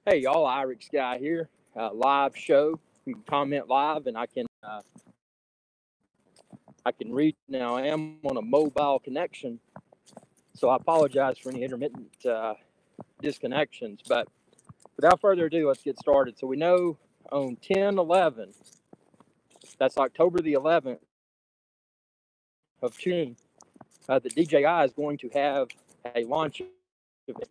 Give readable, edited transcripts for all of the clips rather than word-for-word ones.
Hey y'all, Irix Guy here. Live show. You can comment live, and I can read. Now I am on a mobile connection, so I apologize for any intermittent disconnections. But without further ado, let's get started. So we know on 10/11, that's October the 11th of June, the DJI is going to have a launch event.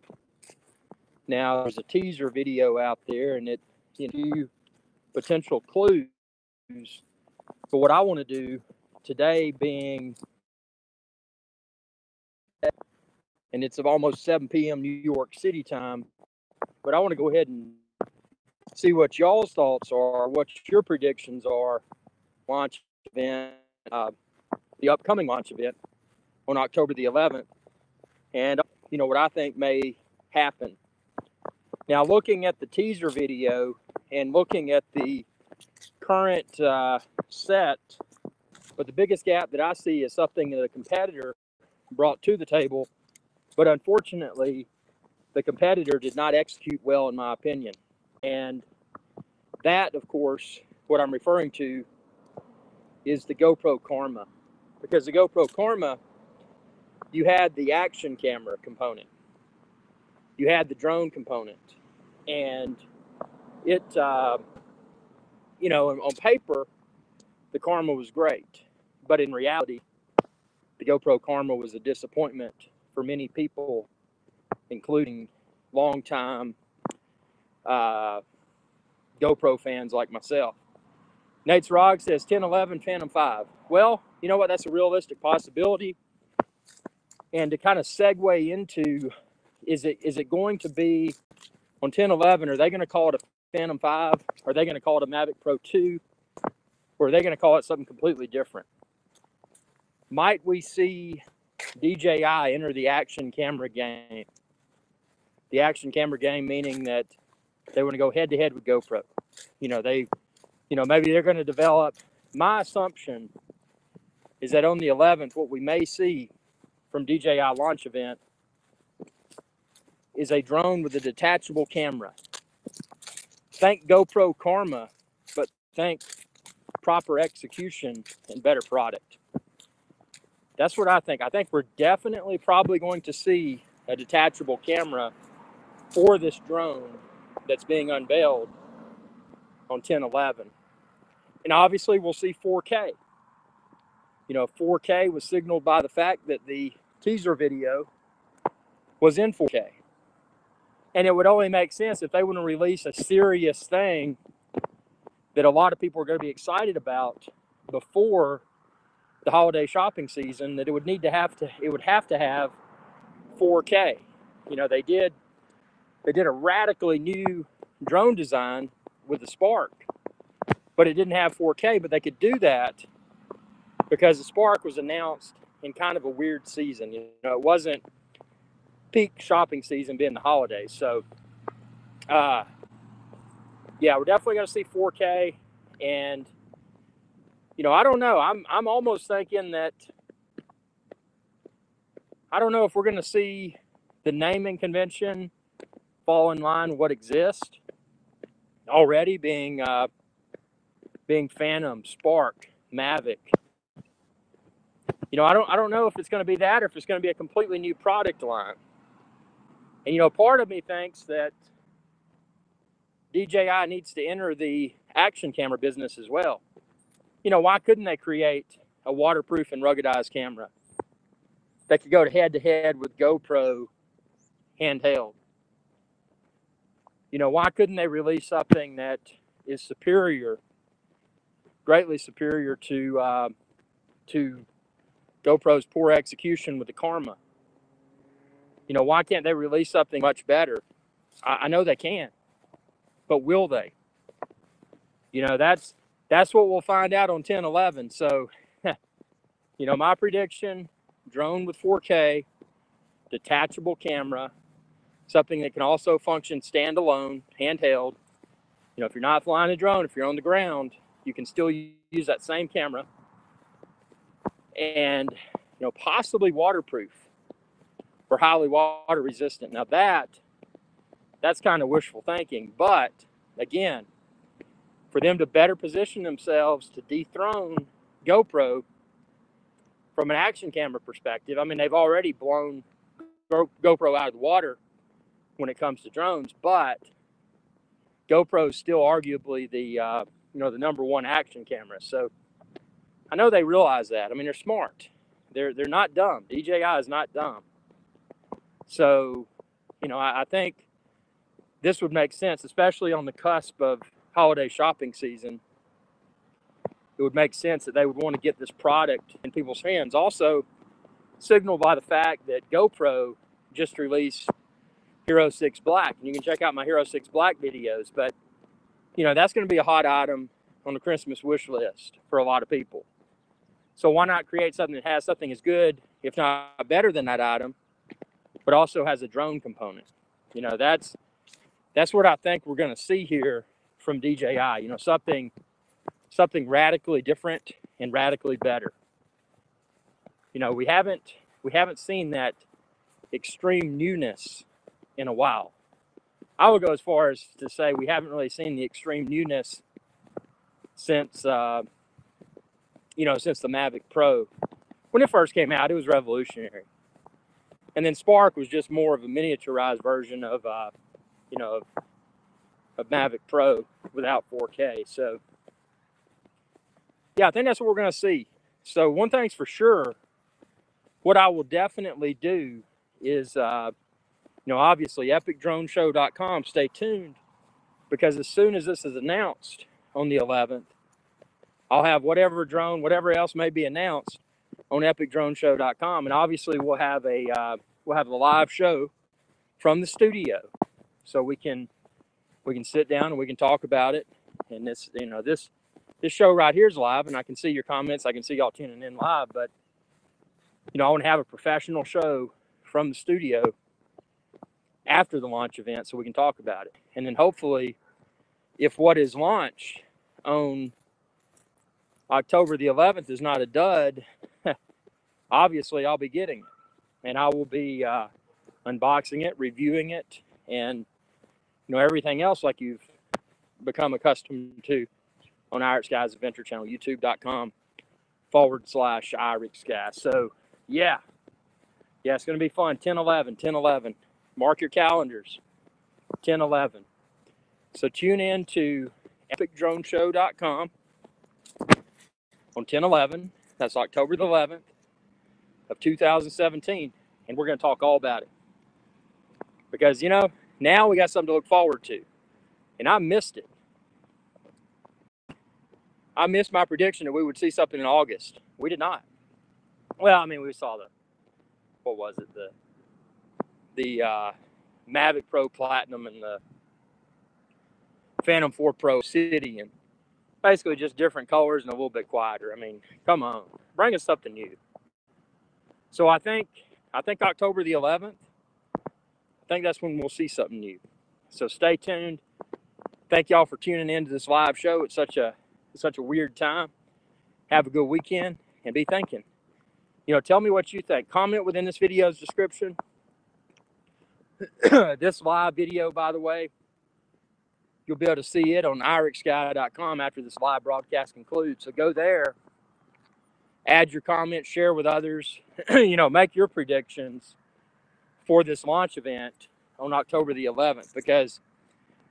Now there's a teaser video out there, and it potential clues. But what I want to do today, being, and it's almost 7 p.m. New York City time, but I want to go ahead and see what y'all's thoughts are, what your predictions are. Launch event, the upcoming launch event on October the 11th, and what I think may happen. Now, looking at the teaser video and looking at the current set, but the biggest gap that I see is something that a competitor brought to the table, but unfortunately, the competitor did not execute well, in my opinion. And that, of course, what I'm referring to is the GoPro Karma. Because the GoPro Karma, you had the action camera component, you had the drone component, and it, on paper, the Karma was great, but in reality, the GoPro Karma was a disappointment for many people, including longtime GoPro fans like myself. Nate's Rog says 10/11 Phantom 5. Well, you know what? That's a realistic possibility. And to kind of segue into, is it going to be on 10/11? Are they going to call it a Phantom 5? Are they going to call it a Mavic Pro 2? Or are they going to call it something completely different? Might we see DJI enter the action camera game? The action camera game meaning that they want to go head to head with GoPro. Maybe they're going to develop. My assumption is that on the 11th, what we may see from DJI launch event is a drone with a detachable camera. Thank GoPro Karma, but thank proper execution and better product. That's what I think. I think we're definitely probably going to see a detachable camera for this drone that's being unveiled on 10/11. And obviously we'll see 4K. 4K was signaled by the fact that the teaser video was in 4K. And it would only make sense if they want to release a serious thing that a lot of people are going to be excited about before the holiday shopping season, that it would have to have 4K. They did a radically new drone design with the Spark, but it didn't have 4K. But they could do that because the Spark was announced in kind of a weird season. It wasn't peak shopping season being the holidays. So, we're definitely going to see 4K. And, I don't know. I'm almost thinking that, I don't know if we're going to see the naming convention fall in line with what exists already, being Phantom, Spark, Mavic. I don't know if it's going to be that or if it's going to be a completely new product line. And part of me thinks that DJI needs to enter the action camera business as well. Why couldn't they create a waterproof and ruggedized camera that could go head to head with GoPro handheld? Why couldn't they release something that is superior, greatly superior to GoPro's poor execution with the Karma? Why can't they release something much better? I know they can, but will they? That's what we'll find out on 10/11. So, my prediction: drone with 4K, detachable camera, something that can also function standalone, handheld. If you're not flying a drone, if you're on the ground, you can still use that same camera, and possibly waterproof or highly water resistant. Now that that's kind of wishful thinking. But again, for them to better position themselves to dethrone GoPro from an action camera perspective, I mean, they've already blown GoPro out of the water when it comes to drones, but GoPro is still arguably the the number one action camera. So I know they realize that. I mean, they're smart. They're not dumb. DJI is not dumb. So, I think this would make sense, especially on the cusp of holiday shopping season. It would make sense that they would want to get this product in people's hands. Also, signaled by the fact that GoPro just released Hero 6 Black. And you can check out my Hero 6 Black videos. But, that's going to be a hot item on the Christmas wish list for a lot of people. So why not create something that has something as good, if not better than that item, but also has a drone component? That's what I think we're going to see here from DJI. Something radically different and radically better. We haven't seen that extreme newness in a while. I would go as far as to say we haven't really seen the extreme newness since since the Mavic Pro. When it first came out, it was revolutionary. And then Spark was just more of a miniaturized version of Mavic Pro without 4K. So yeah, I think that's what we're going to see. So one thing's for sure, what I will definitely do is, obviously epicdroneshow.com, stay tuned, because as soon as this is announced on the 11th, I'll have whatever drone, whatever else may be announced on epicdroneshow.com. And obviously we'll have a live show from the studio, so we can sit down and we can talk about it. And this show right here is live, and I can see your comments. I can see y'all tuning in live, but I want to have a professional show from the studio after the launch event so we can talk about it. And then hopefully, if what is launched on October the 11th is not a dud, obviously I'll be getting it, and I will be unboxing it, reviewing it, and everything else like you've become accustomed to on Irish Guys Adventure Channel, youtube.com/IrixGuys. So yeah, it's going to be fun. 10/11. Mark your calendars. 10/11. So tune in to epicdroneshow.com on 10/11. That's October the 11th of 2017, and we're going to talk all about it, because now we got something to look forward to, and I missed it. I missed my prediction that we would see something in August. We did not. Well, I mean, we saw the Mavic Pro Platinum and the Phantom 4 Pro City, and basically just different colors and a little bit quieter. I mean, come on, bring us something new. So I think October the 11th, I think that's when we'll see something new. So stay tuned. Thank y'all for tuning in to this live show. It's such a weird time. Have a good weekend and be thinking. Tell me what you think. Comment within this video's description. This live video, by the way, you'll be able to see it on irixguy.com after this live broadcast concludes. So go there, add your comments, share with others, make your predictions for this launch event on October the 11th, because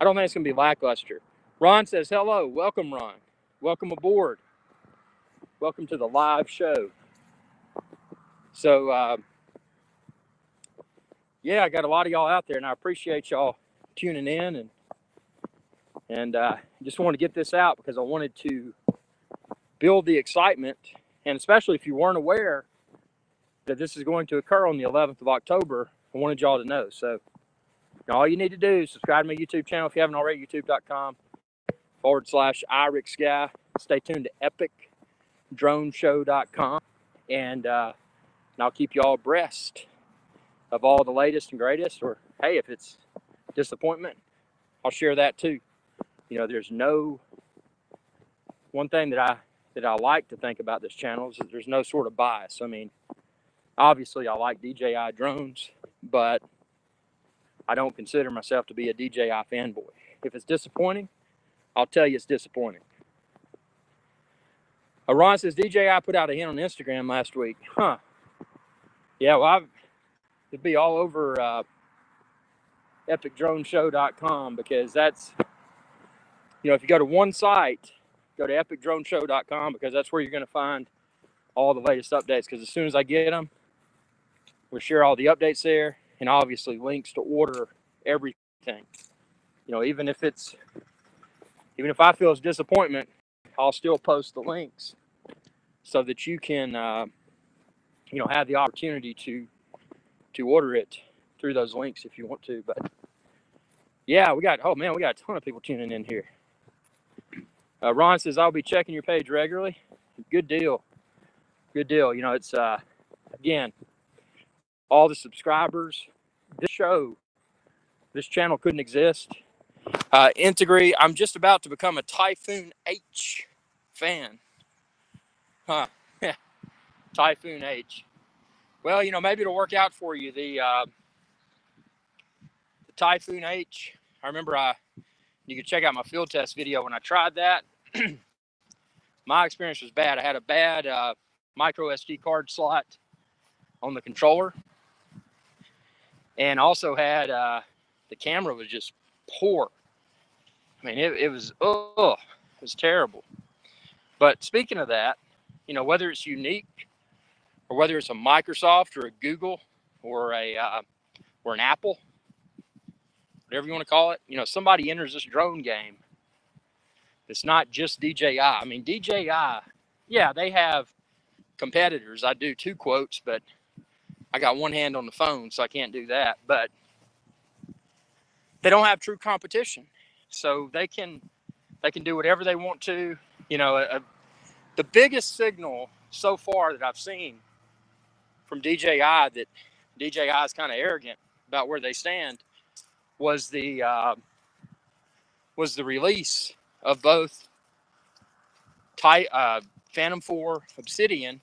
I don't think it's going to be lackluster. Ron says, hello. Welcome, Ron. Welcome aboard. Welcome to the live show. So, yeah, I got a lot of y'all out there, and I appreciate y'all tuning in, and just want to get this out because I wanted to build the excitement, and especially if you weren't aware that this is going to occur on the 11th of October, I wanted y'all to know. So all you need to do is subscribe to my YouTube channel if you haven't already, youtube.com/IrixGuy. Stay tuned to epicdroneshow.com, and I'll keep you all abreast of all the latest and greatest. Or hey, if it's disappointment, I'll share that too. There's no one thing that I like to think about this channel is that there's no sort of bias. I mean, obviously I like DJI drones, but I don't consider myself to be a DJI fanboy. If it's disappointing, I'll tell you it's disappointing. Ron says DJI put out a hint on Instagram last week. Huh. Yeah, well, it'd be all over epicdroneshow.com, because that's, if you go to one site, go to epicdroneshow.com, because that's where you're going to find all the latest updates. Because as soon as I get them, we'll share all the updates there, and obviously links to order everything. Even if I feel it's disappointment, I'll still post the links so that you can, have the opportunity to order it through those links if you want to. But yeah, we got a ton of people tuning in here. Ron says, I'll be checking your page regularly. Good deal. It's, again, all the subscribers. This channel couldn't exist. Integrate, I'm just about to become a Typhoon H fan. Huh. Typhoon H. Well, maybe it'll work out for you. The Typhoon H, I remember you can check out my field test video when I tried that. My experience was bad. I had a bad micro SD card slot on the controller, and also had the camera was just poor. I mean, it was terrible. But speaking of that, whether it's unique or whether it's a Microsoft or a Google or an Apple, whatever you want to call it, somebody enters this drone game. It's not just DJI. I mean, DJI, yeah, they have competitors. I do 2 quotes, but I got one hand on the phone, so I can't do that. But they don't have true competition, so they can do whatever they want to. The biggest signal so far that I've seen from DJI that DJI is kind of arrogant about where they stand was the release of both Phantom 4 Obsidian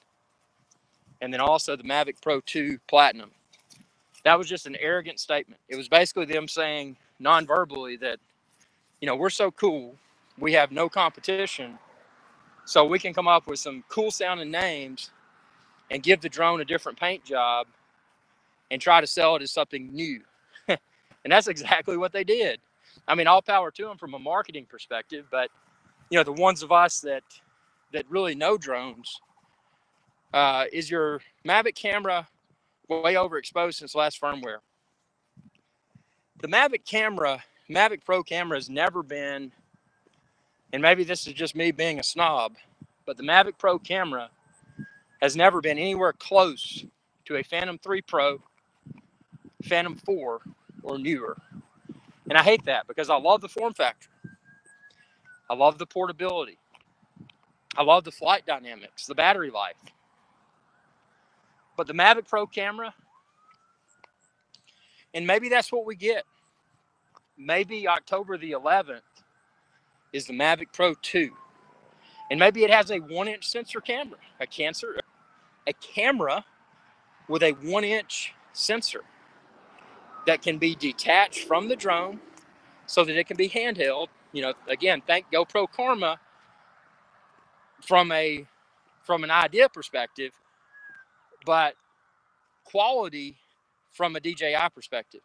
and then also the Mavic Pro 2 Platinum. That was just an arrogant statement. It was basically them saying non-verbally that, we're so cool, we have no competition, so we can come up with some cool sounding names and give the drone a different paint job and try to sell it as something new. And that's exactly what they did. I mean, all power to them from a marketing perspective, but the ones of us that really know drones, is your Mavic camera way overexposed since last firmware? The Mavic Pro camera has never been, and maybe this is just me being a snob, but the Mavic Pro camera has never been anywhere close to a Phantom 3 Pro, Phantom 4, or newer. And I hate that because I love the form factor. I love the portability. I love the flight dynamics, the battery life. But the Mavic Pro camera, and maybe that's what we get. Maybe October the 11th is the Mavic Pro 2. And maybe it has a 1-inch sensor camera, a camera with a 1-inch sensor that can be detached from the drone so that it can be handheld. Again, thank GoPro Karma from an idea perspective, but quality from a DJI perspective.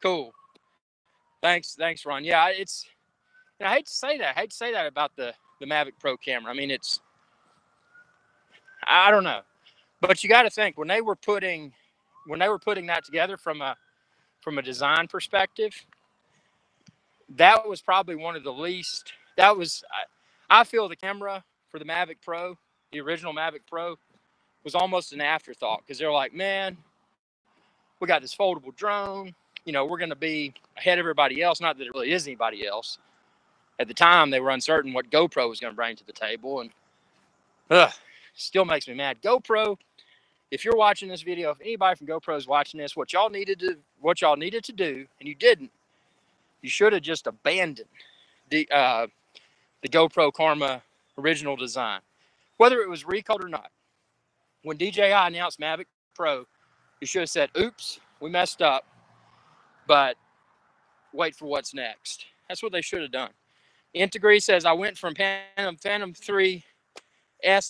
Cool. Thanks, Ron. Yeah, it's. And I hate to say that. I hate to say that about the Mavic Pro camera. I mean, I don't know, but you got to think when they were putting that together from a design perspective, that was probably one of the least. I feel the camera for the Mavic Pro, the original Mavic Pro, was almost an afterthought because they're like, man, we got this foldable drone. We're going to be ahead of everybody else. Not that it really is anybody else. At the time, they were uncertain what GoPro was going to bring to the table, and still makes me mad. GoPro, if you're watching this video, if anybody from GoPro is watching this, what y'all needed to do, and you didn't, you should have just abandoned the GoPro Karma original design, whether it was recalled or not. when DJI announced Mavic Pro, you should have said, oops, we messed up, but wait for what's next. That's what they should have done. Integree says, I went from Phantom 3S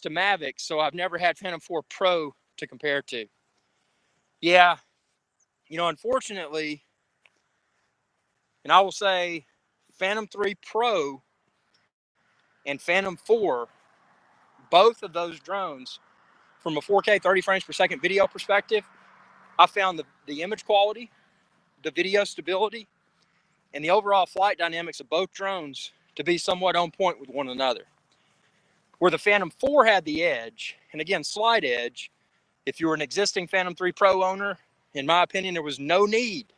to Mavic, so I've never had Phantom 4 Pro to compare to. Yeah, you know, unfortunately, and I will say Phantom 3 Pro and Phantom 4, both of those drones, from a 4K 30 frames per second video perspective, I found the image quality, the video stability, and the overall flight dynamics of both drones to be somewhat on point with one another. Where the Phantom 4 had the edge, and again, slight edge, if you were an existing Phantom 3 Pro owner, in my opinion, there was no need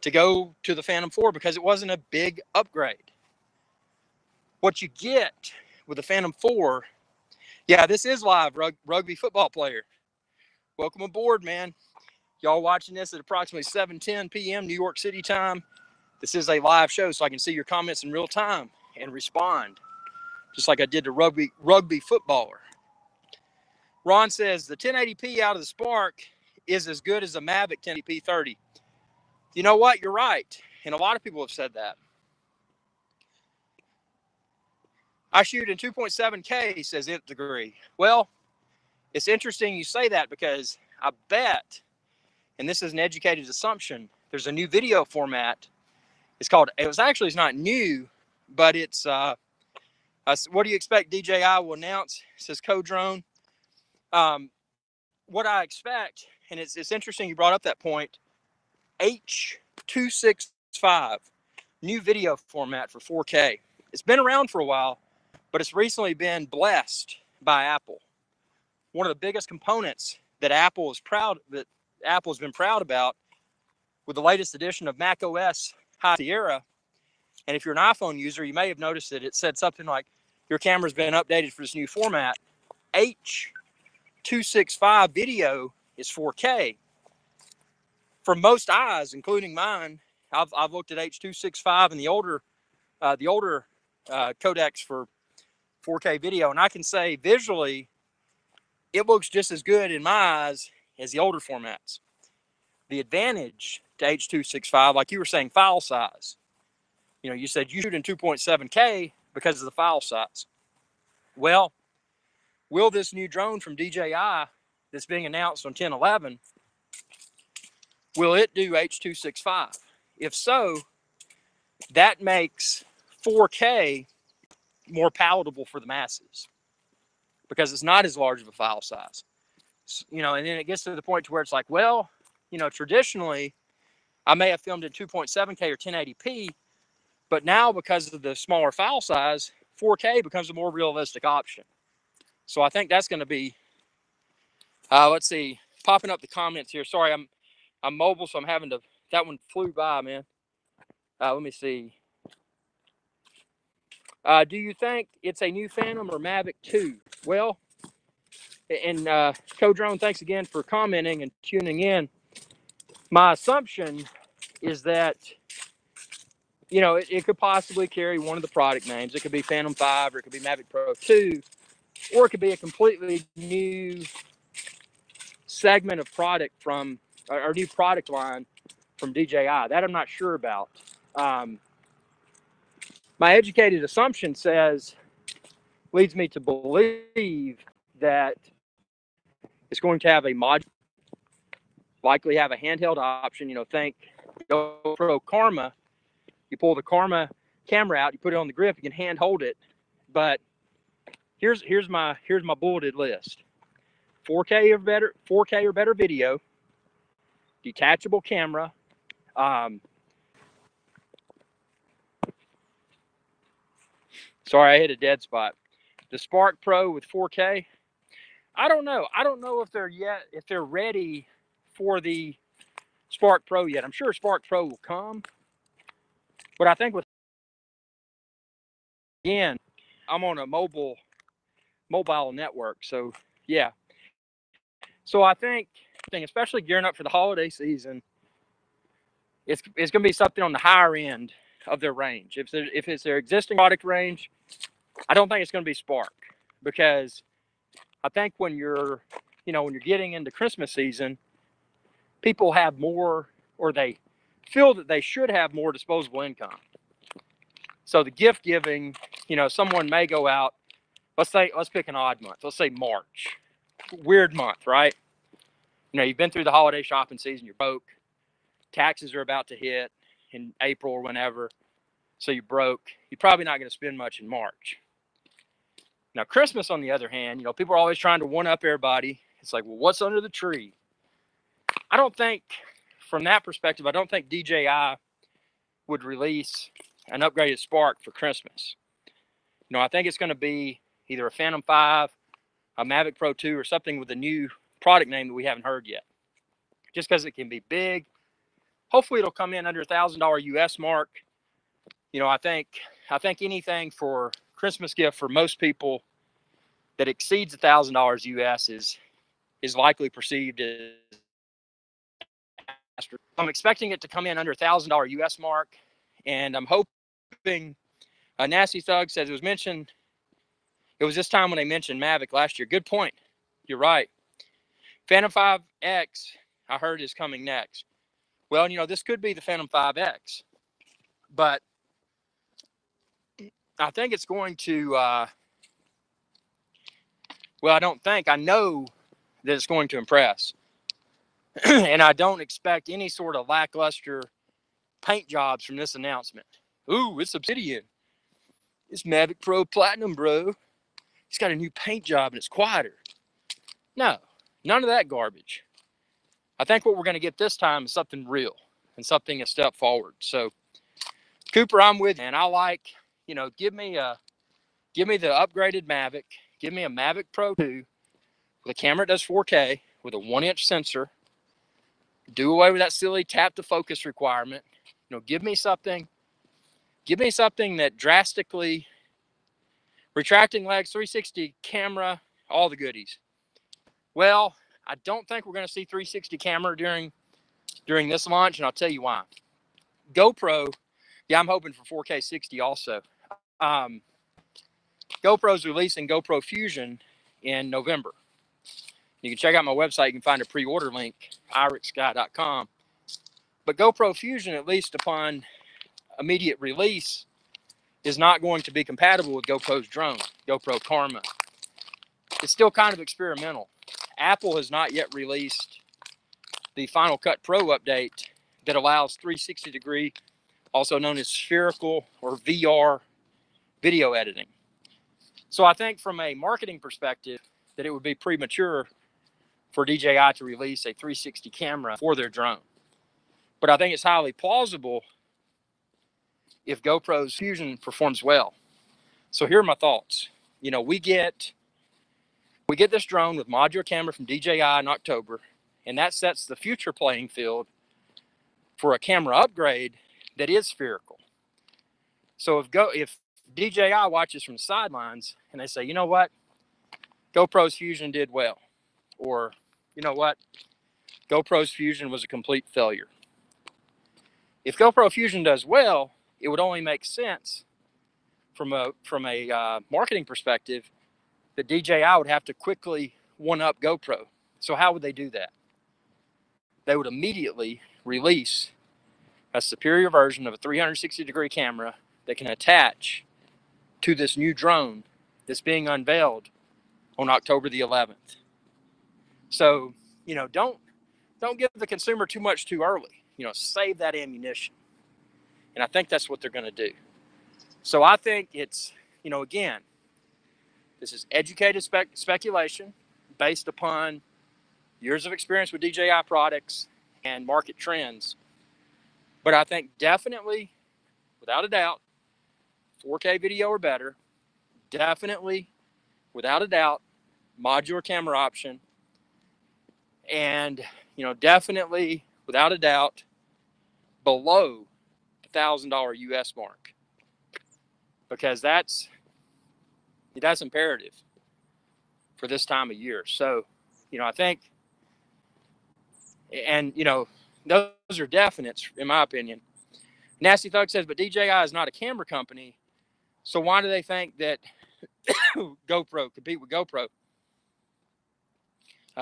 to go to the Phantom 4 because it wasn't a big upgrade. What you get with the Phantom 4, yeah, this is live, rugby football player. Welcome aboard, man. Y'all watching this at approximately 7:10 p.m. New York City time. This is a live show, so I can see your comments in real time and respond, just like I did to rugby footballer. Ron says the 1080p out of the Spark is as good as a Mavic 1080p 30. You know what? You're right, and a lot of people have said that. I shoot in 2.7K, says Integree. Well, it's interesting you say that because I bet, and this is an educated assumption, there's a new video format. It's not new, but it's, what do you expect DJI will announce? It says co-drone. What I expect, and it's interesting you brought up that point, H.265, new video format for 4K. It's been around for a while, but it's recently been blessed by Apple. One of the biggest components that Apple's been proud about with the latest edition of macOS High Sierra. And if you're an iPhone user, you may have noticed that it said something like, your camera's been updated for this new format. H.265 video is 4K. For most eyes, including mine, I've looked at H.265 and the older codecs for 4K video, and I can say visually, it looks just as good in my eyes as the older formats. The advantage to H.265, like you were saying, file size. You know, you said you shoot in 2.7K because of the file size. Well, will this new drone from DJI that's being announced on 10/11, will it do H.265? If so, that makes 4K more palatable for the masses because it's not as large of a file size. You know, and then it gets to the point to where it's like, well, you know, traditionally, I may have filmed in 2.7K or 1080p, but now because of the smaller file size, 4K becomes a more realistic option. So I think that's going to be, let's see, popping up the comments here. Sorry, I'm mobile, so I'm having to, that one flew by, man. Let me see. Do you think it's a new Phantom or Mavic 2? Well, and Co-Drone, thanks again for commenting and tuning in. My assumption is that, you know, it could possibly carry one of the product names. It could be Phantom 5, or it could be Mavic Pro 2, or it could be a completely new segment of product from, or new product line from DJI. That I'm not sure about. My educated assumption leads me to believe that it's going to have a module, likely have a handheld option. You know, think GoPro Karma. You pull the Karma camera out, you put it on the grip, you can hand hold it. But here's my bulleted list: 4K or better video, detachable camera. Sorry, I hit a dead spot. The Spark Pro with 4K. I don't know. I don't know if they're ready for the Spark Pro yet. I'm sure Spark Pro will come, but I think again, I'm on a mobile network, so yeah. So I think, especially gearing up for the holiday season, it's going to be something on the higher end of their range. If it's their existing product range, I don't think it's going to be Spark, because I think when you're you know, when you're getting into Christmas season, people have more, or they feel that they should have more disposable income. So the gift giving, you know, someone may go out, let's pick an odd month. Let's say March. Weird month, right? You know, you've been through the holiday shopping season, you're broke. Taxes are about to hit in April or whenever. So you're broke. You're probably not going to spend much in March. Now, Christmas, on the other hand, you know, people are always trying to one up everybody. It's like, well, what's under the tree? I don't think, from that perspective, I don't think DJI would release an upgraded Spark for Christmas. You know, I think it's going to be either a Phantom 5, a Mavic Pro 2, or something with a new product name that we haven't heard yet. Just because it can be big. Hopefully it'll come in under $1,000 US mark. You know, I think anything for Christmas gift for most people that exceeds $1,000 US is likely perceived as. I'm expecting it to come in under $1,000 US mark, and I'm hoping. Nasty Thug says it was mentioned. It was this time when they mentioned Mavic last year. Good point. You're right. Phantom 5X, I heard, is coming next. Well, you know, this could be the Phantom 5X, but I think it's going to. Well, I don't think. I know that it's going to impress, and I don't expect any sort of lackluster paint jobs from this announcement. Ooh, it's Obsidian. It's Mavic Pro Platinum, bro. It's got a new paint job and it's quieter. No, none of that garbage. I think what we're going to get this time is something real and something a step forward. So, Cooper, I'm with you, and I like, you know, give me the upgraded Mavic. Give me a Mavic Pro 2 with a camera that does 4K with a 1-inch sensor. Do away with that silly tap to focus requirement. You know, give me something that drastically retracting legs, 360 camera, all the goodies. Well, I don't think we're going to see 360 camera during this launch, and I'll tell you why. GoPro, yeah, I'm hoping for 4K 60 also. GoPro's releasing GoPro Fusion in November. You can check out my website. You can find a pre-order link, irixguy.com. But GoPro Fusion, at least upon immediate release, is not going to be compatible with GoPro's drone, GoPro Karma. It's still kind of experimental. Apple has not yet released the Final Cut Pro update that allows 360 degree, also known as spherical or VR video editing. So I think from a marketing perspective that it would be premature for DJI to release a 360 camera for their drone. But I think it's highly plausible if GoPro's Fusion performs well. So here are my thoughts. You know, we get this drone with modular camera from DJI in October, and that sets the future playing field for a camera upgrade that is spherical. So if DJI watches from the sidelines and they say, you know what, GoPro's Fusion did well, or you know what, GoPro's Fusion was a complete failure. If GoPro Fusion does well, it would only make sense from a marketing perspective that DJI would have to quickly one-up GoPro. So how would they do that? They would immediately release a superior version of a 360-degree camera that can attach to this new drone that's being unveiled on October the 11th. So, you know, don't give the consumer too much too early. You know, save that ammunition. And I think that's what they're going to do. So I think it's, you know, again, this is educated speculation based upon years of experience with DJI products and market trends. But I think definitely, without a doubt, 4K video or better. Definitely, without a doubt, modular camera option. And, you know, definitely, without a doubt, below the $1,000 US mark. Because that's imperative for this time of year. So, you know, I think, and, you know, those are definites, in my opinion. Nasty Thug says, but DJI is not a camera company. So why do they think that GoPro compete with GoPro?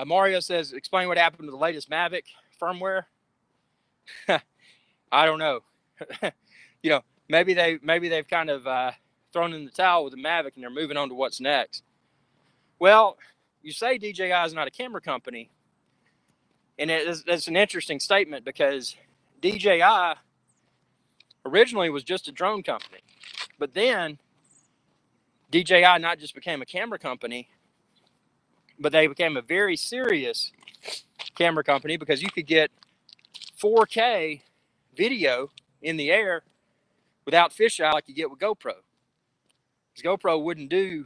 Mario says, explain what happened to the latest Mavic firmware. I don't know. You know, maybe they've kind of thrown in the towel with the Mavic and they're moving on to what's next. Well, you say DJI is not a camera company, and it's an interesting statement because DJI originally was just a drone company, but then DJI not just became a camera company, but they became a very serious camera company because you could get 4K video in the air without fisheye like you get with GoPro. Because GoPro wouldn't do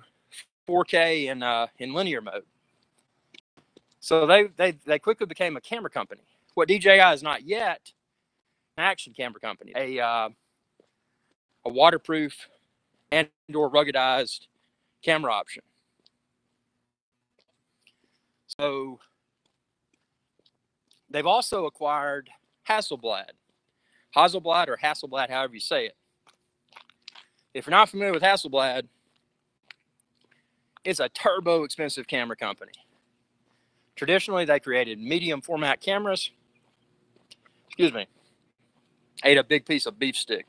4K in linear mode. So they quickly became a camera company. What DJI is not yet, an action camera company, a waterproof and/or ruggedized camera option. So they've also acquired Hasselblad or Hasselblad, however you say it. If you're not familiar with Hasselblad, it's a turbo expensive camera company. Traditionally, they created medium format cameras. Excuse me. Ate a big piece of beef stick.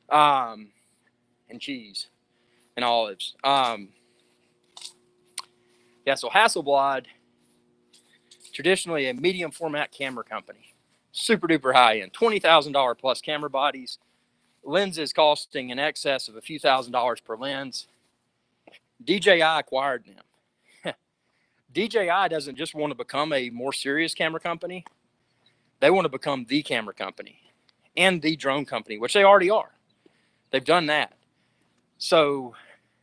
And cheese and olives. Yeah, so Hasselblad, traditionally a medium format camera company. Super duper high end. $20,000 plus camera bodies. Lenses costing in excess of a few $1,000s per lens. DJI acquired them. DJI doesn't just want to become a more serious camera company. They want to become the camera company and the drone company, which they already are. They've done that. So,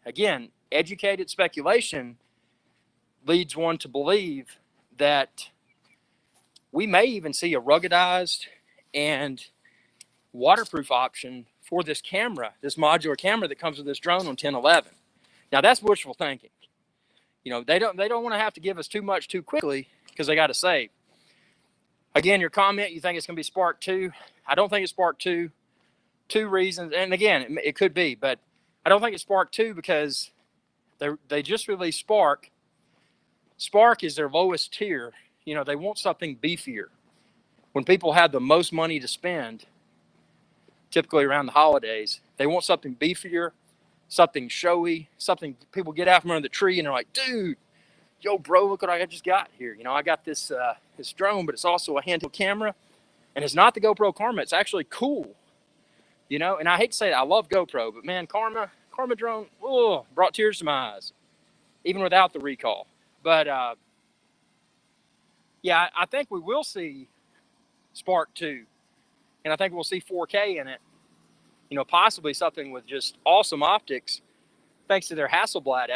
again, educated speculation leads one to believe that we may even see a ruggedized and waterproof option for this camera, this modular camera that comes with this drone on 1011. Now, that's wishful thinking. You know, they don't want to have to give us too much too quickly because they got to save. Again, your comment, you think it's going to be Spark 2. I don't think it's Spark 2. 2 reasons, and again, it could be, but I don't think it's Spark 2 because they just released Spark. Spark is their lowest tier. You know, they want something beefier. When people have the most money to spend, typically around the holidays, they want something beefier, something showy, something people get out from under the tree and they're like, dude, yo, bro, look what I just got here. You know, I got this drone, but it's also a handheld camera, and it's not the GoPro Karma. It's actually cool. You know, and I hate to say that, I love GoPro, but man, Karma drone, brought tears to my eyes, even without the recall. But yeah, I think we will see Spark 2, and I think we'll see 4K in it. You know, possibly something with just awesome optics, thanks to their Hasselblad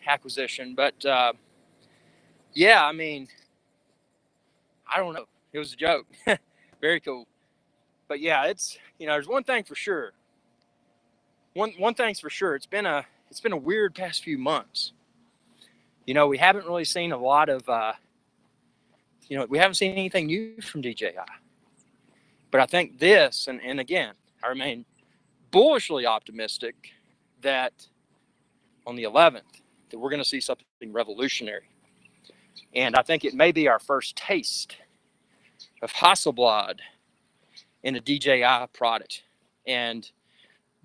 acquisition. But yeah, I mean, I don't know. It was a joke. Very cool. But yeah, it's, you know, there's one thing for sure. One thing's for sure. It's been a weird past few months. You know, we haven't really seen a lot of, you know, we haven't seen anything new from DJI. But I think this, and again, I remain bullishly optimistic that on the 11th, that we're going to see something revolutionary. And I think it may be our first taste of Hasselblad in a DJI product. And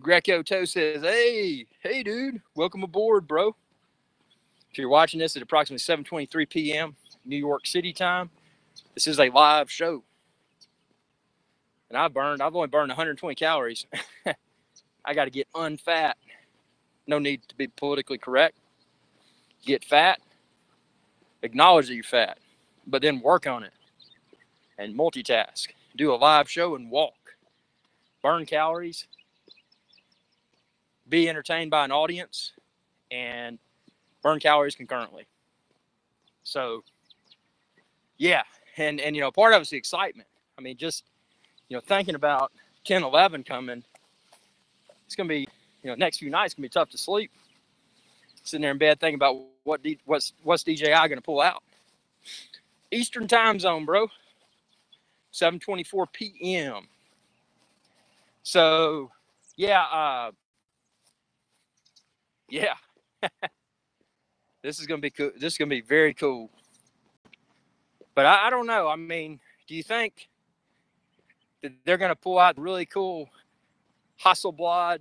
Greco Toe says, hey, dude, welcome aboard, bro. If you're watching this at approximately 7:23 p.m. New York City time, this is a live show. And I've only burned 120 calories. I got to get unfat. No need to be politically correct. Get fat, acknowledge that you're fat, but then work on it and multitask. Do a live show and walk. Burn calories, be entertained by an audience, and burn calories concurrently. So, yeah, and you know, part of it's the excitement. I mean, just, you know, thinking about 10/11 coming, it's gonna be, you know, next few nights gonna be tough to sleep. Sitting there in bed thinking about what's DJI gonna pull out. Eastern time zone, bro. 7:24 p.m. So, yeah, yeah. This is going to be cool. This is going to be very cool. But I don't know. I mean, do you think that they're going to pull out really cool Hasselblad?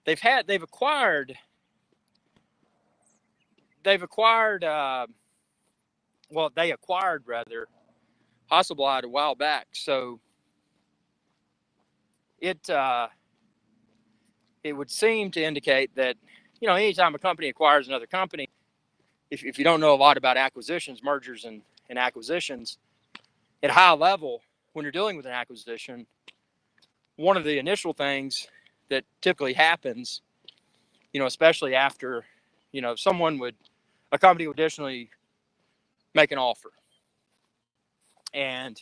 They've acquired rather Hasselblad a while back. So it would seem to indicate that, you know, anytime a company acquires another company, if you don't know a lot about acquisitions, mergers and acquisitions, at high level, when you're dealing with an acquisition, one of the initial things that typically happens, you know, especially after, you know, a company would additionally make an offer. And,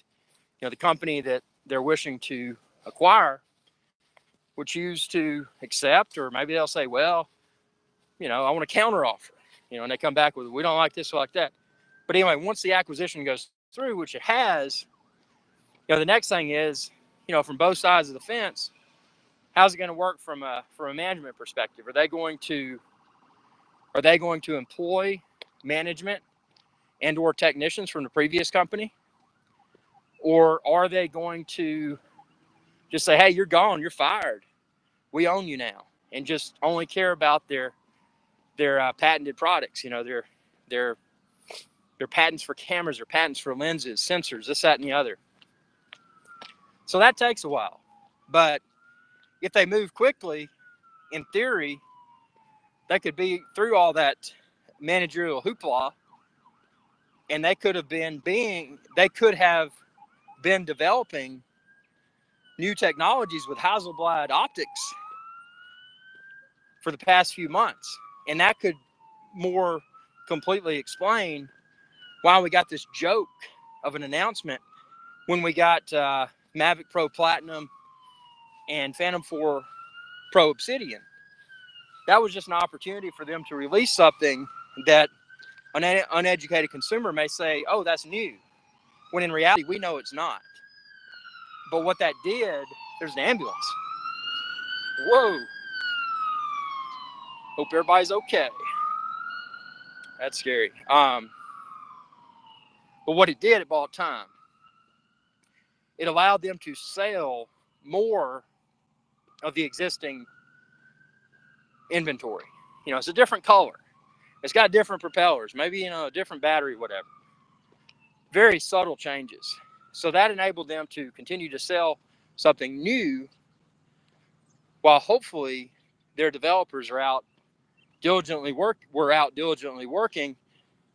you know, the company that they're wishing to acquire would choose to accept, or maybe they'll say, well, you know, I want a counter offer, you know, and they come back with, we don't like this or like that. But anyway, once the acquisition goes through, which it has, you know, the next thing is, you know, from both sides of the fence, how's it going to work from a management perspective? Are they going to employ management and or technicians from the previous company? Or are they going to just say, hey, you're gone, you're fired, we own you now, and just only care about their patented products, you know, their patents for cameras, their patents for lenses, sensors, this, that, and the other. So that takes a while. But if they move quickly, in theory, they could be through all that managerial hoopla, and they could have been developing new technologies with Hasselblad optics for the past few months. And that could more completely explain why we got this joke of an announcement when we got Mavic Pro Platinum and Phantom 4 Pro Obsidian. That was just an opportunity for them to release something that an uneducated consumer may say, oh, that's new, when in reality we know it's not. But what that did, there's an ambulance. Whoa. Hope everybody's okay. That's scary. But what it did, it bought time. It allowed them to sell more of the existing inventory. You know, it's a different color. It's got different propellers, maybe, you know, a different battery, whatever. Very subtle changes. So that enabled them to continue to sell something new, while hopefully their developers are out diligently working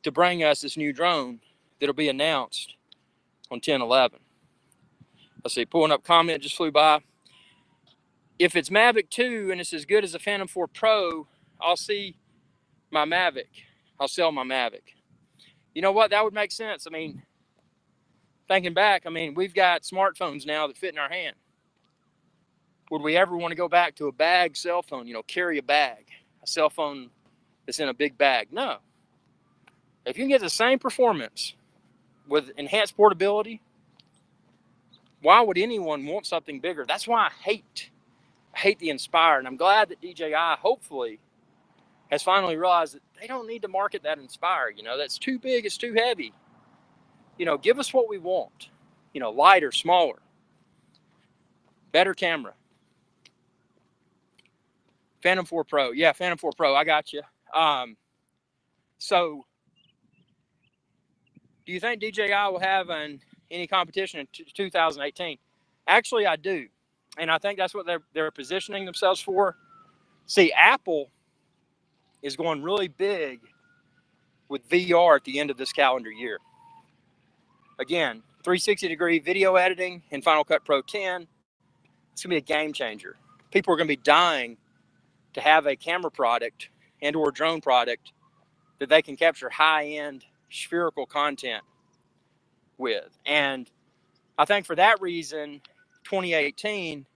to bring us this new drone that'll be announced on 10/11. Let's see, pulling up comment just flew by. If it's Mavic 2 and it's as good as a Phantom 4 Pro, I'll sell my Mavic. You know what? That would make sense. I mean, thinking back, I mean, we've got smartphones now that fit in our hand. Would we ever want to go back to a bag cell phone, you know, carry a bag, a cell phone that's in a big bag? No. If you can get the same performance with enhanced portability, why would anyone want something bigger? That's why I hate the Inspire. And I'm glad that DJI hopefully has finally realized that they don't need to market that Inspire. You know, that's too big, it's too heavy. You know, give us what we want. You know, lighter, smaller, better camera. Phantom 4 Pro. Yeah, Phantom 4 Pro. I got you. So, do you think DJI will have any competition in 2018? Actually, I do. And I think that's what they're positioning themselves for. See, Apple is going really big with VR at the end of this calendar year. Again, 360-degree video editing in Final Cut Pro 10. It's going to be a game changer. People are going to be dying to have a camera product and or drone product that they can capture high-end spherical content with. And I think for that reason, 2018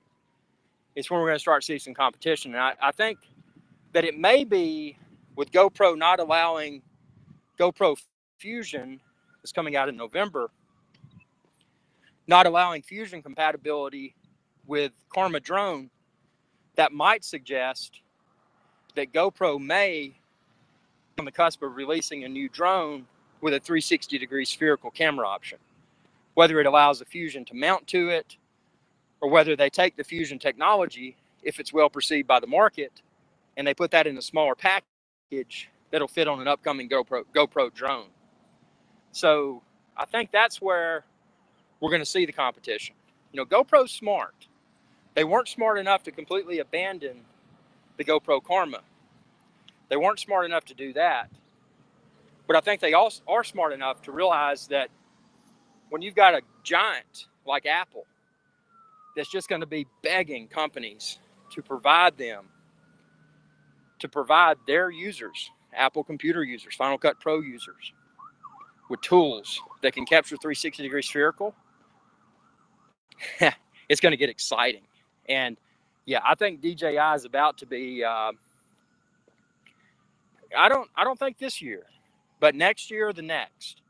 is when we're going to start seeing some competition. And I think that it may be with GoPro not allowing GoPro Fusion, that's coming out in November, not allowing Fusion compatibility with Karma drone, that might suggest that GoPro may on the cusp of releasing a new drone with a 360-degree spherical camera option. Whether it allows the Fusion to mount to it, or whether they take the Fusion technology, if it's well perceived by the market, and they put that in a smaller package that'll fit on an upcoming GoPro drone. So I think that's where we're going to see the competition. You know, GoPro's smart. They weren't smart enough to completely abandon the GoPro Karma. They weren't smart enough to do that. But I think they also are smart enough to realize that when you've got a giant like Apple that's just going to be begging companies to provide their users, Apple computer users, Final Cut Pro users, with tools that can capture 360-degree spherical, it's going to get exciting. And yeah, I think DJI is about to be, I don't think this year, but next year or the next,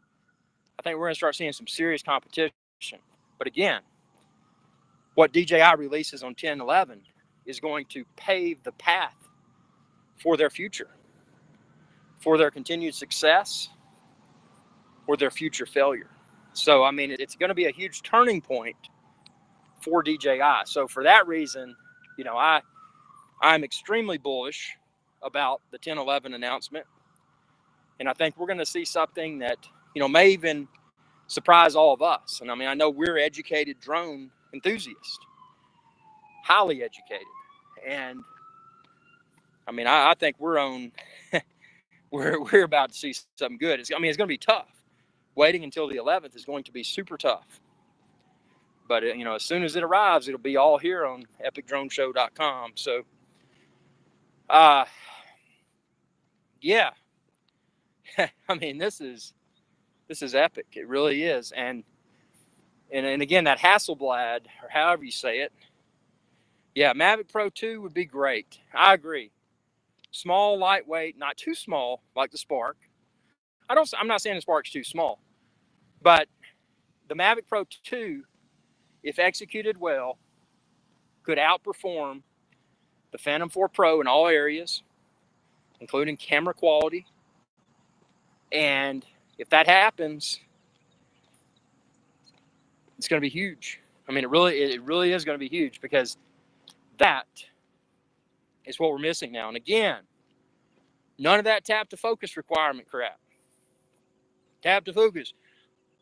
I think we're going to start seeing some serious competition. But again, what DJI releases on 10/11 is going to pave the path for their future, for their continued success, or their future failure. So, I mean, it's going to be a huge turning point for DJI. So for that reason, you know, I'm extremely bullish about the 10/11 announcement. And I think we're going to see something that, you know, may even surprise all of us. And I mean, I know we're educated drone enthusiasts, highly educated. And I mean, I think we're on, we're about to see something good. It's going to be tough. Waiting until the 11th is going to be super tough. But, you know, as soon as it arrives, it'll be all here on epicdroneshow.com. So, yeah, I mean, this is epic. It really is. And again, that Hasselblad, or however you say it, yeah, Mavic Pro 2 would be great. I agree. Small, lightweight, not too small like the Spark. I'm not saying the Spark's too small, but the Mavic Pro 2, if executed well, could outperform the Phantom 4 Pro in all areas, including camera quality. And if that happens, it's going to be huge. I mean, it really is going to be huge, because that is what we're missing now. And again, none of that tap to focus requirement crap. Tap to focus.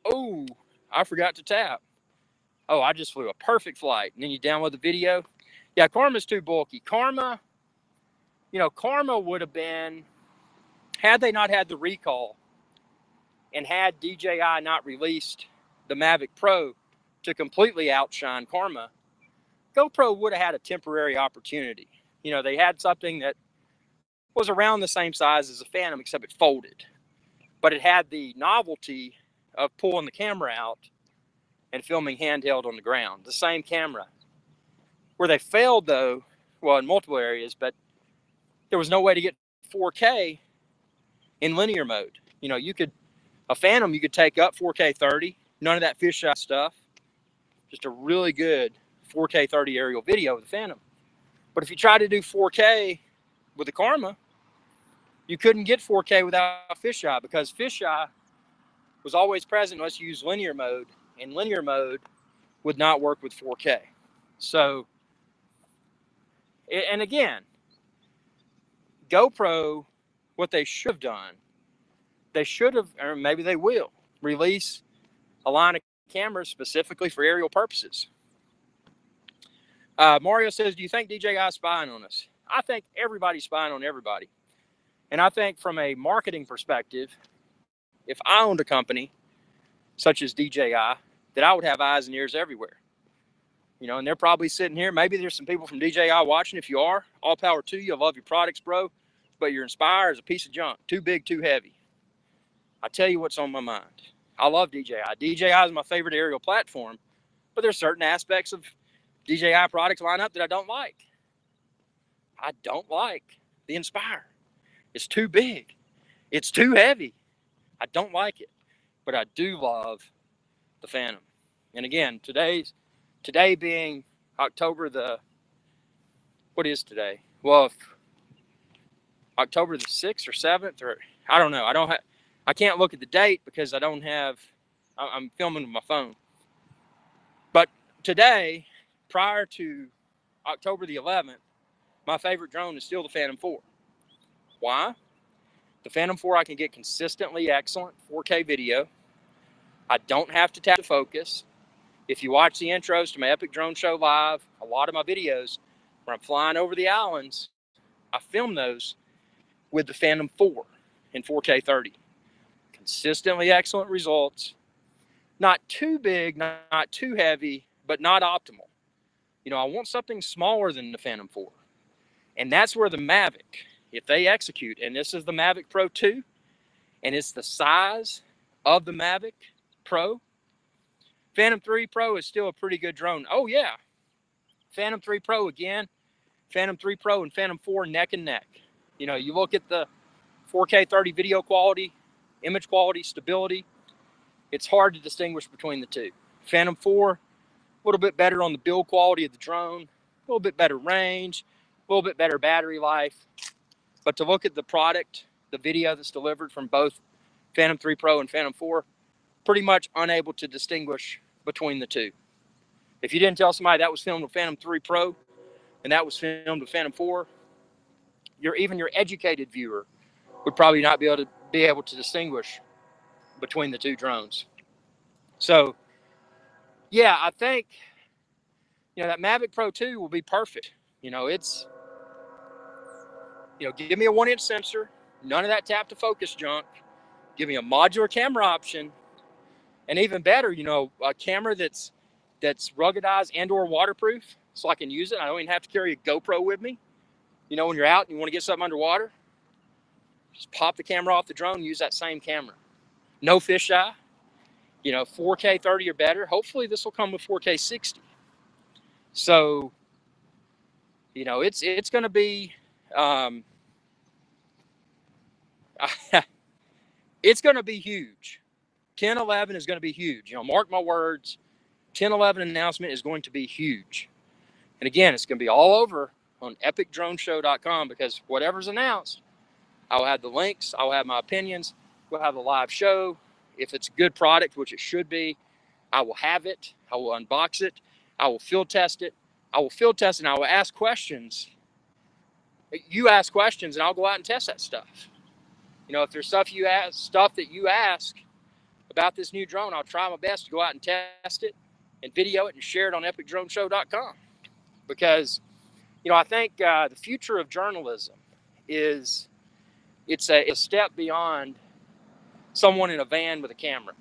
Oh, I forgot to tap. Oh, I just flew a perfect flight. And then you download the video. Yeah, Karma's too bulky. Karma, you know, Karma would have been, had they not had the recall and had DJI not released the Mavic Pro to completely outshine Karma, GoPro would have had a temporary opportunity. You know, they had something that was around the same size as a Phantom, except it folded. But it had the novelty of pulling the camera out and filming handheld on the ground. The same camera. Where they failed, though, well, in multiple areas, but there was no way to get 4K in linear mode. You know, a Phantom, you could take up 4K 30, none of that fisheye stuff. Just a really good 4K 30 aerial video with the Phantom. But if you try to do 4K with the Karma, you couldn't get 4K without fisheye, because fisheye was always present unless you use linear mode, and linear mode would not work with 4K. So, and again, GoPro, what they should have done, they should have, or maybe they will, release a line of cameras specifically for aerial purposes. Mario says, do you think DJI is spying on us? I think everybody's spying on everybody. And I think from a marketing perspective, if I owned a company such as DJI, that I would have eyes and ears everywhere. You know, and they're probably sitting here. Maybe there's some people from DJI watching. If you are, all power to you. I love your products, bro. But your Inspire is a piece of junk. Too big, too heavy. I tell you what's on my mind. I love DJI. DJI is my favorite aerial platform. But there's certain aspects of DJI products lineup that I don't like. I don't like the Inspire. It's too big. It's too heavy. I don't like it. But I do love the Phantom. And again, today being October the, what is today? Well, October the 6th or 7th, or I don't know. I can't look at the date because I'm filming with my phone. But today, prior to October the 11th, my favorite drone is still the Phantom 4. Why? The Phantom 4, I can get consistently excellent 4K video. I don't have to tap the focus. If you watch the intros to my Epic Drone Show Live, a lot of my videos where I'm flying over the islands, I film those with the Phantom 4 in 4K 30. Consistently excellent results. Not too big, not too heavy, but not optimal. You know, I want something smaller than the Phantom 4. And that's where the Mavic, if they execute, and this is the Mavic Pro 2, and it's the size of the Mavic Pro. Phantom 3 Pro is still a pretty good drone. Oh yeah, Phantom 3 Pro again, Phantom 3 Pro and Phantom 4 neck and neck. You know, you look at the 4K 30 video quality, image quality, stability, it's hard to distinguish between the two. Phantom 4, a little bit better on the build quality of the drone, a little bit better range, a little bit better battery life. But to look at the product, the video that's delivered from both Phantom 3 Pro and Phantom 4, pretty much unable to distinguish between the two. If you didn't tell somebody that was filmed with Phantom 3 Pro and that was filmed with Phantom 4, even your educated viewer would probably not be able to distinguish between the two drones. So, yeah, I think, that Mavic Pro 2 will be perfect. It's, give me a 1-inch sensor, none of that tap to focus junk. Give me a modular camera option, and even better, a camera that's ruggedized and or waterproof, so I can use it. I don't even have to carry a GoPro with me. When you're out and you want to get something underwater, just pop the camera off the drone and use that same camera. No fisheye, 4K 30 or better. Hopefully this will come with 4K 60. So, it's going to be, it's going to be huge. 1011 is going to be huge. Mark my words, 1011 announcement is going to be huge. And again, it's going to be all over on epicdroneshow.com, because whatever's announced, I'll have the links, I'll have my opinions, we'll have a live show. If it's a good product, which it should be, I will have it, I will unbox it, I will field test it, I will ask questions. You ask questions and I'll go out and test that stuff. If there's stuff that you ask about this new drone, I'll try my best to go out and test it and video it and share it on epicdroneshow.com. Because, I think the future of journalism is, it's a step beyond someone in a van with a camera.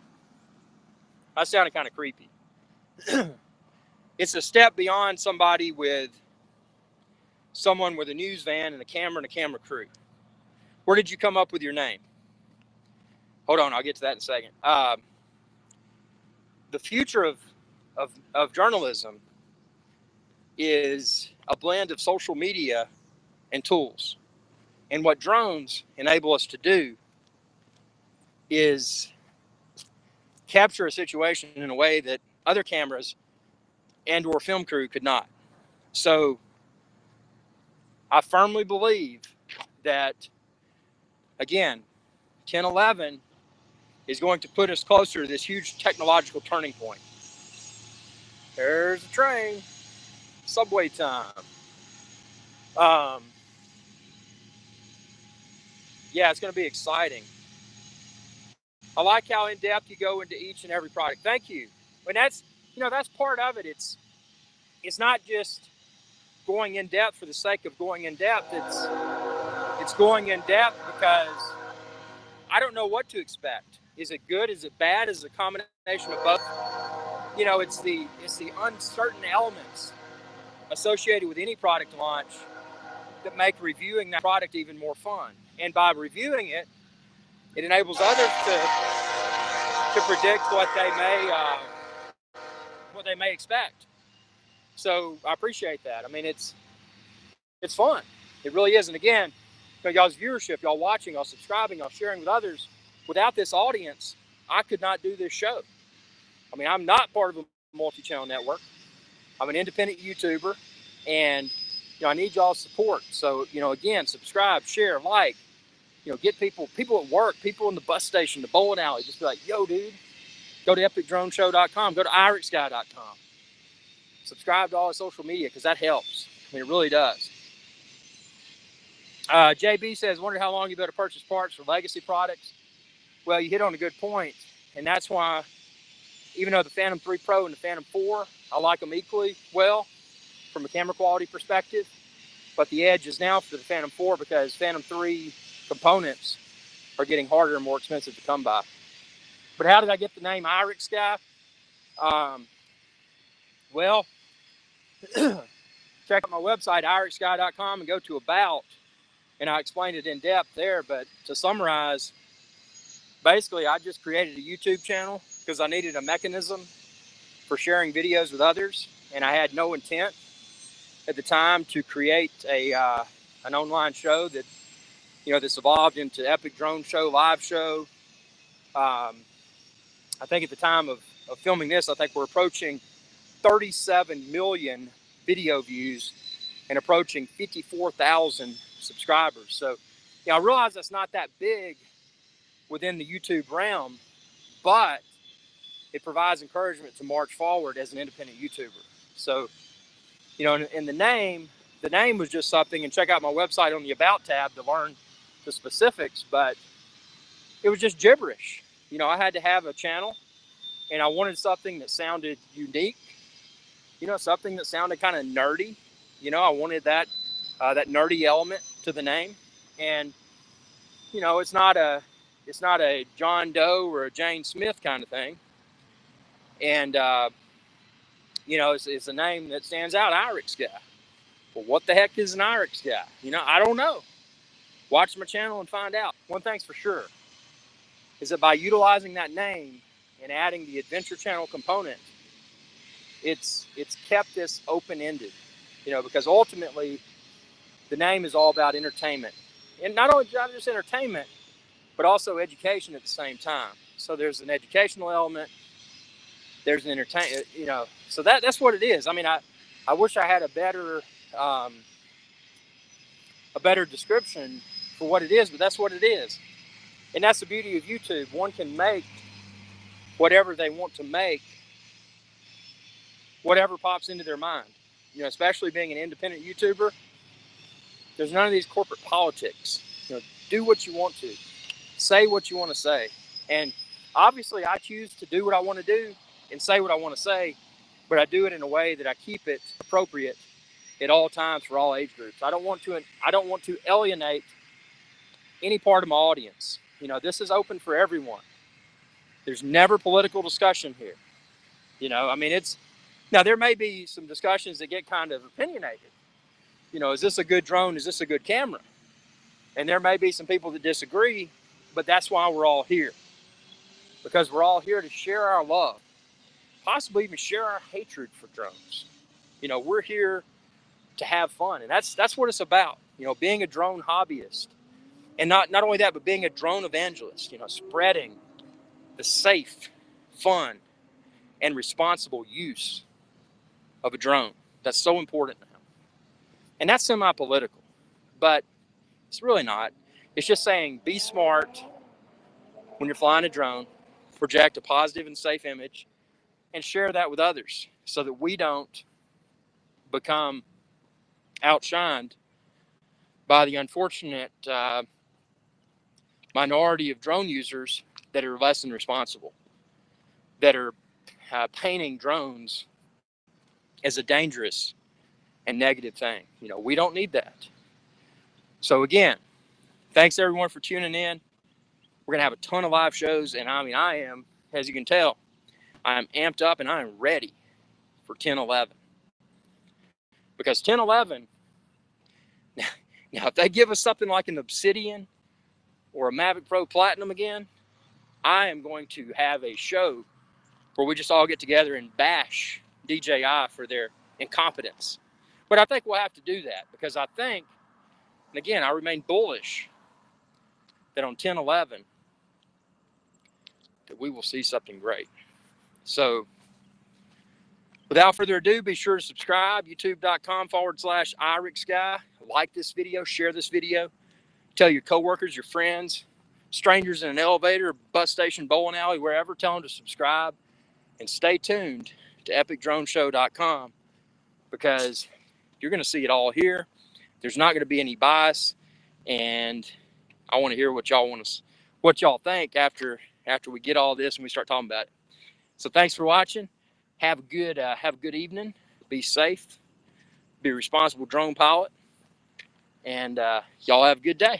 That sounded kind of creepy. It's a step beyond someone with a news van and a camera crew. Where did you come up with your name? Hold on, I'll get to that in a second. The future of journalism is a blend of social media and tools. And what drones enable us to do is capture a situation in a way that other cameras and or film crew could not. So I firmly believe that, again, 1011 is going to put us closer to this huge technological turning point. There's the train. Subway time. Yeah, it's going to be exciting. I like how in depth you go into each and every product. Thank you. And that's part of it. It's not just going in depth for the sake of going in depth. It's going in depth because I don't know what to expect. Is it good? Is it bad? Is it a combination of both? It's the uncertain elements associated with any product launch that make reviewing that product even more fun. And by reviewing it, it enables others to predict what they may expect. So I appreciate that. I mean, it's fun. It really is. And again, y'all's viewership, y'all watching, y'all subscribing, y'all sharing with others. Without this audience, I could not do this show. I mean, I'm not part of a multi-channel network. I'm an independent YouTuber, and I need y'all's support. So, again, subscribe, share, like, get people at work, people in the bus station, the bowling alley, just be like, yo, dude, go to epicdroneshow.com, go to irixguy.com. Subscribe to all the social media because that helps. I mean, it really does. JB says, wonder how long you better purchase parts for legacy products. Well, you hit on a good point, and that's why even though the Phantom 3 Pro and the Phantom 4, I like them equally well from a camera quality perspective, but the edge is now for the Phantom 4 because Phantom 3 components are getting harder and more expensive to come by. But how did I get the name Irix Guy? Well, check out my website, irixguy.com, and go to About, and I explained it in depth there. But to summarize, basically, I just created a YouTube channel because I needed a mechanism for sharing videos with others, and I had no intent at the time to create an online show that that's evolved into Epic Drone Show, live show. I think at the time of filming this, I think we're approaching 37 million video views and approaching 54,000 subscribers. So, I realize that's not that big within the YouTube realm, but it provides encouragement to march forward as an independent YouTuber. So, and the name was just something, and check out my website on the About tab to learn the specifics, but it was just gibberish. I had to have a channel, and I wanted something that sounded unique, something that sounded kind of nerdy. I wanted that nerdy element to the name, and it's not a John Doe or a Jane Smith kind of thing, and it's a name that stands out, Irix Guy. Well, what the heck is an Irix Guy? I don't know. Watch my channel and find out. One thing's for sure is that by utilizing that name and adding the Adventure Channel component, it's kept this open-ended, because ultimately the name is all about entertainment, and not just entertainment, but also education at the same time. So there's an educational element, there's an entertainment, so that's what it is. I mean, I wish I had a better description for what it is, but that's what it is. And that's the beauty of YouTube. One can make whatever they want to make, whatever pops into their mind. Especially being an independent YouTuber, there's none of these corporate politics. Do what you want to, say what you want to say. And obviously I choose to do what I want to do and say what I want to say, but I do it in a way that I keep it appropriate at all times for all age groups. I don't want to alienate any part of my audience. This is open for everyone. There's never political discussion here. I mean, now there may be some discussions that get kind of opinionated. Is this a good drone? Is this a good camera? And there may be some people that disagree, but that's why we're all here. Because we're all here to share our love, possibly even share our hatred for drones. We're here to have fun, and that's what it's about. Being a drone hobbyist, and not only that, but being a drone evangelist. Spreading the safe, fun, and responsible use of a drone. That's so important now, and that's semi-political, but it's really not. It's just saying be smart when you're flying a drone, project a positive and safe image, and share that with others so that we don't become outshined by the unfortunate minority of drone users that are less than responsible, that are painting drones as a dangerous and negative thing. We don't need that. So again, thanks everyone for tuning in. We're gonna have a ton of live shows, and I am, as you can tell, I am amped up and I am ready for 1011. Because 1011, now if they give us something like an Obsidian or a Mavic Pro Platinum again, I am going to have a show where we just all get together and bash DJI for their incompetence. But I think we'll have to do that because I think, and again, I remain bullish that on 1011 that we will see something great. So without further ado, be sure to subscribe, youtube.com/IrixGuy. Like this video, share this video. Tell your coworkers, your friends, strangers in an elevator, bus station, bowling alley, wherever. Tell them to subscribe and stay tuned to epicdroneshow.com, because you're going to see it all here. There's not going to be any bias, and I want to hear what y'all think after we get all this and we start talking about it. So thanks for watching. Have a good evening. Be safe. Be a responsible drone pilot, and y'all have a good day.